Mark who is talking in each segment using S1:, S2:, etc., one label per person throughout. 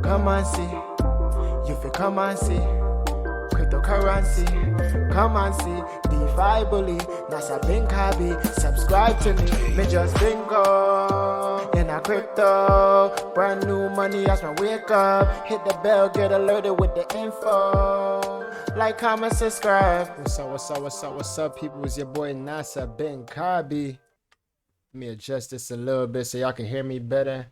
S1: come and see. You feel come and see. Cryptocurrency, come and see. DeFi bully, Nasa Binkabi. Subscribe to me just bingo. In a crypto, brand new money as my wake up. Hit the bell, get alerted with the info. Like, comment, subscribe. What's up, people? It's your boy Nasa Binkabi. Let me adjust this a little bit so y'all can hear me better.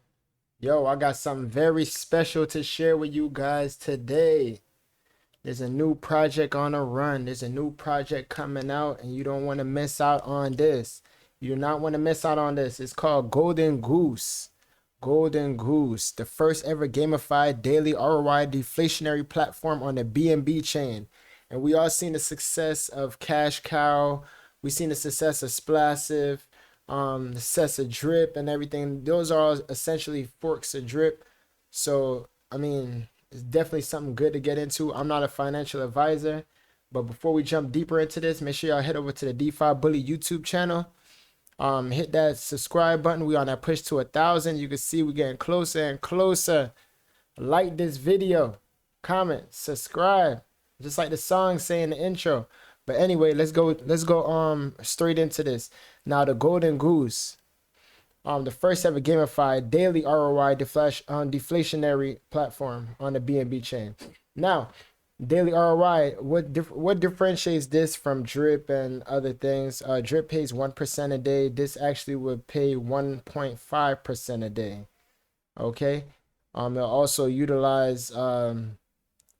S1: Yo, I got something very special to share with you guys today. There's a new project on the run. There's a new project coming out, and you don't want to miss out on this. You do not want to miss out on this. It's called Golden Goose. Golden Goose, the first ever gamified daily ROI deflationary platform on the BNB chain. And we all seen the success of Cash Cow. We seen the success of Splassive, the success of Drip and everything. Those are all essentially forks of Drip. So, I mean, it's definitely something good to get into. I'm not a financial advisor, but before we jump deeper into this, make sure y'all head over to the DeFi Bully YouTube channel. Hit that subscribe button. We on that push to 1,000. You can see we're getting closer and closer. Like this video, comment, subscribe, just like the song saying the intro. But anyway, let's go straight into this. Now, the Golden Goose. The first ever gamified daily ROI deflationary platform on the BNB chain. Now, daily ROI, what differentiates this from Drip and other things? Drip pays 1% a day. This actually would pay 1.5% a day. Okay. They'll also utilize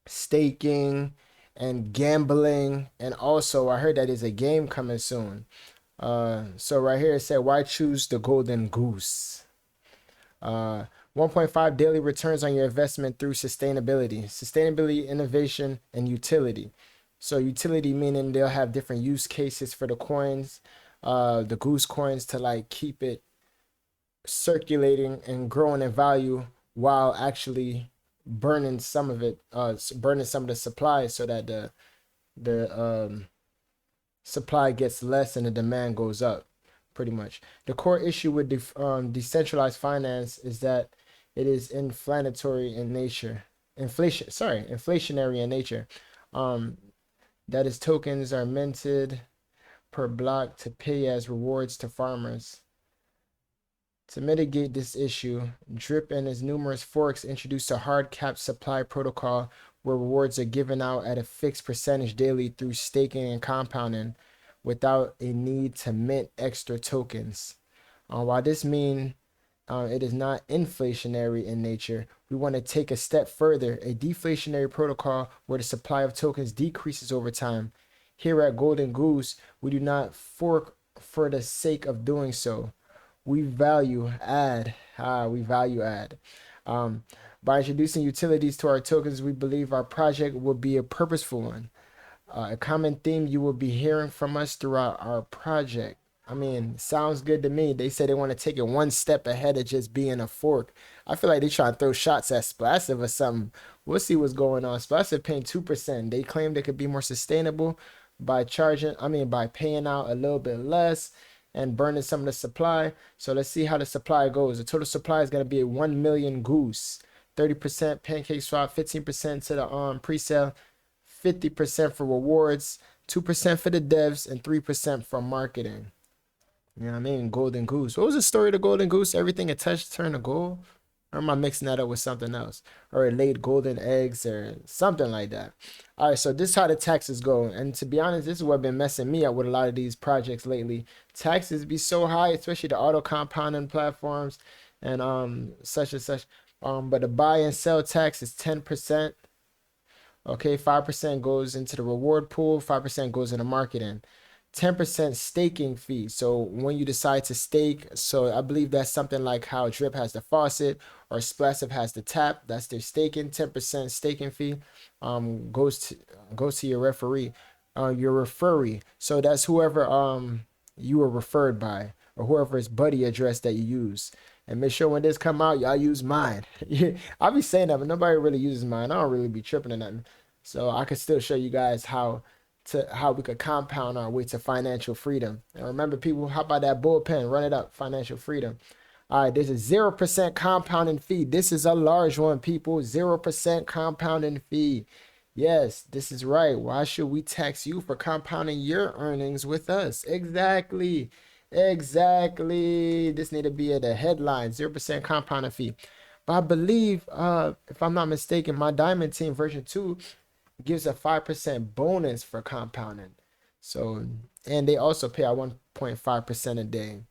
S1: staking and gambling, and also I heard that there's a game coming soon. So right here it said, why choose the Golden Goose? 1.5 daily returns on your investment through sustainability, innovation, and utility. So utility meaning they'll have different use cases for the coins, the Goose coins, to like keep it circulating and growing in value while actually burning some of it, burning some of the supply, so that the supply gets less and the demand goes up. Pretty much the core issue with decentralized finance is that it is inflationary in nature. That is, tokens are minted per block to pay as rewards to farmers. To mitigate this issue, Drip and its numerous forks introduced a hard cap supply protocol where rewards are given out at a fixed percentage daily through staking and compounding without a need to mint extra tokens. While this means it is not inflationary in nature, we want to take a step further, a deflationary protocol where the supply of tokens decreases over time. Here at Golden Goose, we do not fork for the sake of doing so. We value add. By introducing utilities to our tokens, we believe our project will be a purposeful one. A common theme you will be hearing from us throughout our project. I mean, sounds good to me. They say they want to take it one step ahead of just being a fork. I feel like they trying to throw shots at Splassive or something. We'll see what's going on. Splassive paying 2%. They claim they could be more sustainable by paying out a little bit less and burning some of the supply. So let's see how the supply goes. The total supply is going to be 1 million Goose. 30% pancake swap, 15% to the pre-sale, 50% for rewards, 2% for the devs, and 3% for marketing. You know what I mean? Golden Goose. What was the story of the Golden Goose? Everything it touched turned to gold? Or am I mixing that up with something else? Or it laid golden eggs or something like that. All right, so this is how the taxes go. And to be honest, this is what been messing me up with a lot of these projects lately. Taxes be so high, especially the auto compounding platforms and such and such. But the buy and sell tax is 10%. Okay, 5% goes into the reward pool, 5% goes into marketing. 10% staking fee. So when you decide to stake, so I believe that's something like how Drip has the faucet or Splassive has the tap. That's their staking. 10% staking fee goes to your referee, your referee. So that's whoever you were referred by, or whoever's buddy address that you use. And make sure when this come out, y'all use mine. I'll be saying that, but nobody really uses mine. I don't really be tripping or nothing. So I can still show you guys how we could compound our way to financial freedom. And remember, people, hop by that bullpen, run it up, financial freedom. All right, there's a 0% compounding fee. This is a large one, people. 0% compounding fee. Yes, this is right. Why should we tax you for compounding your earnings with us? Exactly. Exactly. This need to be at the headline. 0% compounding fee. But I believe, if I'm not mistaken, my Diamond Team version 2 gives a 5% bonus for compounding. So, and they also pay out 1.5% a day.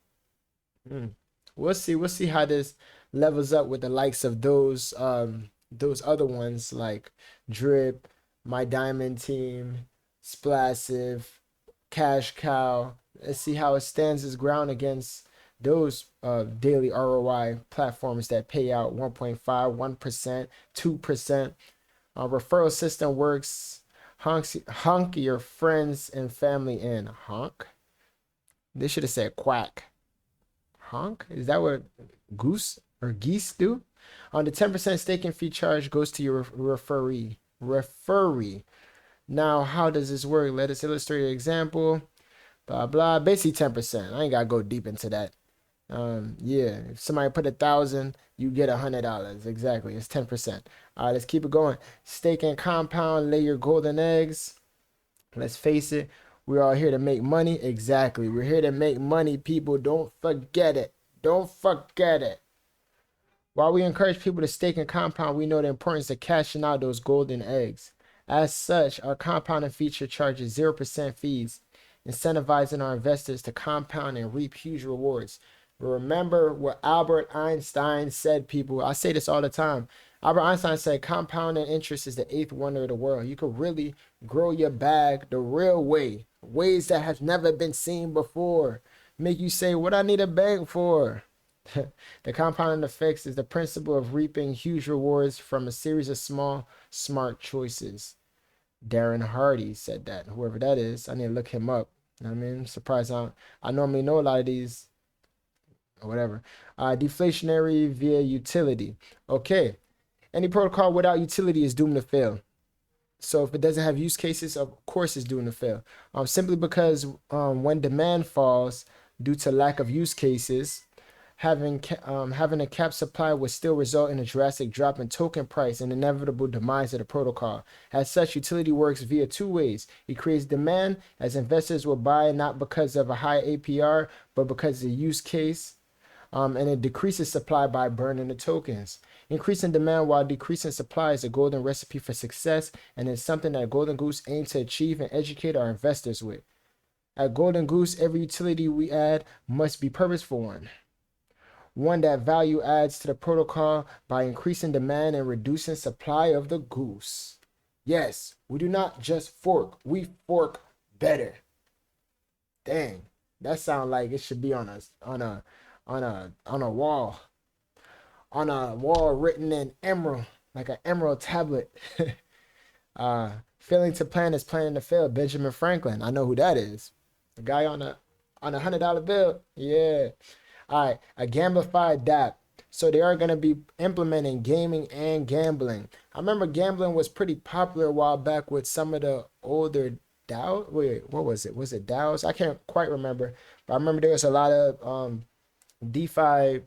S1: We'll see. We'll see how this levels up with the likes of those other ones like Drip, My Diamond Team, Splassive, Cash Cow. Let's see how it stands its ground against those daily ROI platforms that pay out 1.5, 1%, 2%. Referral system works. Honk your friends and family in. Honk? They should have said quack. Honk? Is that what Goose or Geese do? On the 10% staking fee charge goes to your referee. Now, how does this work? Let us illustrate an example. Blah, blah. Basically 10%. I ain't got to go deep into that. Yeah, if somebody put 1,000, you get $100. Exactly. It's 10%. All right, let's keep it going. Stake and compound, lay your golden eggs. Let's face it, we're all here to make money. Exactly. We're here to make money, people. Don't forget it. Don't forget it. While we encourage people to stake and compound, we know the importance of cashing out those golden eggs. As such, our compounding feature charges 0% fees, incentivizing our investors to compound and reap huge rewards. Remember what Albert Einstein said, people. I say this all the time. Albert Einstein said compounding interest is the 8th wonder of the world. You could really grow your bag the real way, ways that have never been seen before. Make you say, what I need a bank for? The compounding effects is the principle of reaping huge rewards from a series of small, smart choices. Darren Hardy said that. Whoever that is, I need to look him up. You know what I mean? I'm surprised I normally know a lot of these or whatever. Deflationary via utility. Okay. Any protocol without utility is doomed to fail. So if it doesn't have use cases, of course it's doomed to fail. Simply because when demand falls due to lack of use cases, having a capped supply would still result in a drastic drop in token price and inevitable demise of the protocol. As such, utility works via two ways. It creates demand, as investors will buy not because of a high APR, but because of the use case. And it decreases supply by burning the tokens. Increasing demand while decreasing supply is a golden recipe for success, and it's something that Golden Goose aims to achieve and educate our investors with. At Golden Goose, every utility we add must be purposeful one that value adds to the protocol by increasing demand and reducing supply of the goose. Yes, we do not just fork, we fork better. Dang, that sounds like it should be on a wall. On a wall written in emerald, like an emerald tablet. Failing to plan is planning to fail. Benjamin Franklin. I know who that is. The guy on a $100 bill. Yeah. All right, a gamified DApp. So they are going to be implementing gaming and gambling. I remember gambling was pretty popular a while back with some of the older DAOs. Wait, what was it? Was it DAOs? I can't quite remember. But I remember there was a lot of DeFi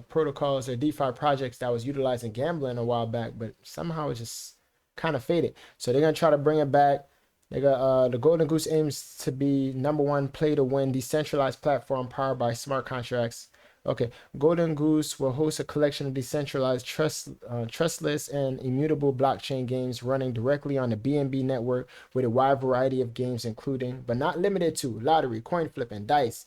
S1: protocols or DeFi projects that was utilizing gambling a while back, but somehow it just kind of faded. So they're going to try to bring it back. They got the Golden Goose aims to be #1 play to win decentralized platform powered by smart contracts. Okay, Golden Goose will host a collection of decentralized, trustless, and immutable blockchain games running directly on the BNB network with a wide variety of games, including, but not limited to, lottery, coin flipping, dice,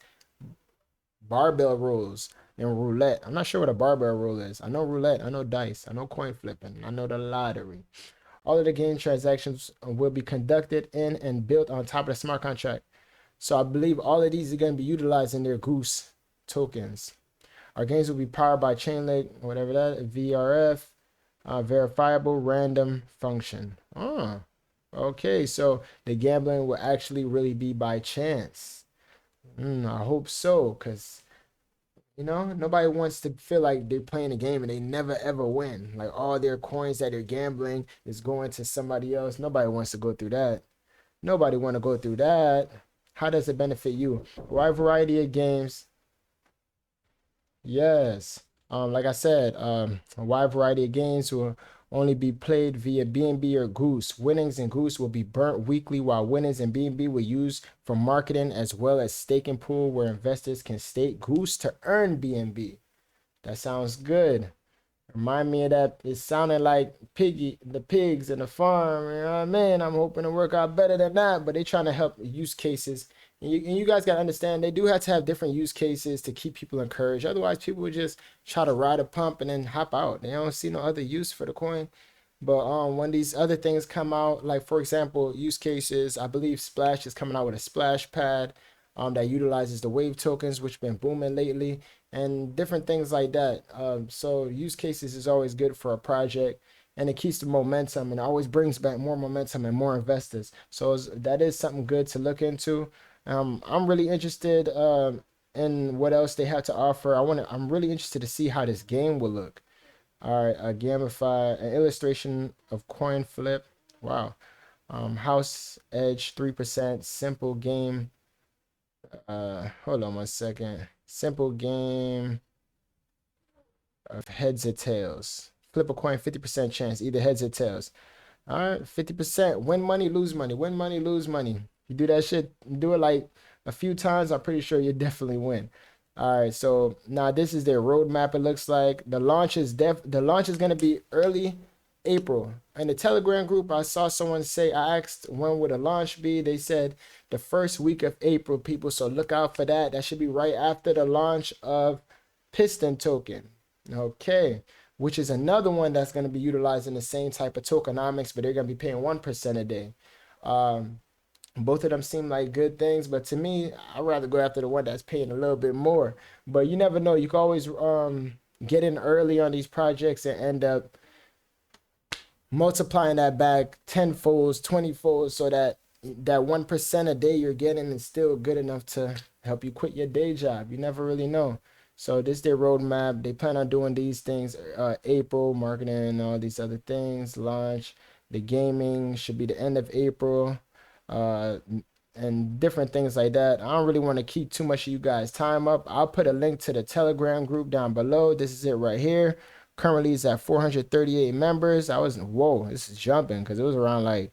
S1: barbell rolls, and roulette. I'm not sure what a barbell roll is. I know roulette, I know dice, I know coin flipping, I know the lottery. All of the game transactions will be conducted in and built on top of the smart contract. So I believe all of these are going to be utilizing their Goose tokens. Our games will be powered by Chainlink, whatever that, VRF, verifiable random function. Oh, okay. So the gambling will actually really be by chance. I hope so, because nobody wants to feel like they're playing a game and they never ever win. Like all their coins that they're gambling is going to somebody else. Nobody wants to go through that. Nobody want to go through that. How does it benefit you? A wide variety of games. Yes. Like I said, a wide variety of games will only be played via BNB or Goose. Winnings in Goose will be burnt weekly, while winnings in BNB will use for marketing as well as staking pool where investors can stake Goose to earn BNB. That sounds good. Remind me of that. It sounded like the pigs in the farm. You know what I mean? I'm hoping to work out better than that, but they trying to help use cases. And you guys got to understand, they do have to have different use cases to keep people encouraged. Otherwise, people would just try to ride a pump and then hop out. They don't see no other use for the coin. But when these other things come out, like for example, use cases, I believe Splash is coming out with a splash pad that utilizes the wave tokens, which been booming lately, and different things like that. So use cases is always good for a project, and it keeps the momentum and always brings back more momentum and more investors. So that is something good to look into. I'm really interested in what else they have to offer. I'm really interested to see how this game will look. All right, a gamify, an illustration of coin flip. Wow. House edge 3%, simple game. Hold on 1 second. Simple game of heads or tails. Flip a coin, 50% chance, either heads or tails. All right, 50%. Win money, lose money. Win money, lose money. You do that shit, do it like a few times, I'm pretty sure you definitely win. All right, so now this is their roadmap. It looks like the launch is gonna be early April. In the Telegram group, I saw someone say, I asked when would the launch be. They said the first week of April, people. So look out for that. That should be right after the launch of Piston token. Okay, which is another one that's going to be utilizing the same type of tokenomics, but they're going to be paying 1% a day. Both of them seem like good things, but to me, I'd rather go after the one that's paying a little bit more. But you never know. You can always get in early on these projects and end up multiplying that back 10 folds, 20 folds, so that 1% a day you're getting is still good enough to help you quit your day job. You never really know. So this is their roadmap. They plan on doing these things April, marketing and all these other things. Launch. The gaming should be the end of April. And different things like that. I don't really want to keep too much of you guys' time up. I'll put a link to the Telegram group down below. This is it right here. Currently it's at 438 members. Whoa, this is jumping because it was around like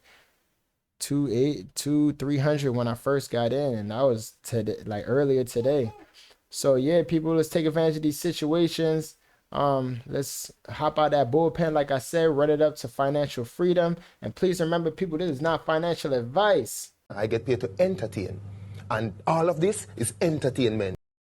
S1: 300 when I first got in, and that was like earlier today. So yeah, people, let's take advantage of these situations. Let's hop out that bullpen, like I said, run it up to financial freedom. And please remember, people, this is not financial advice.
S2: I get paid to entertain, and all of this is entertainment.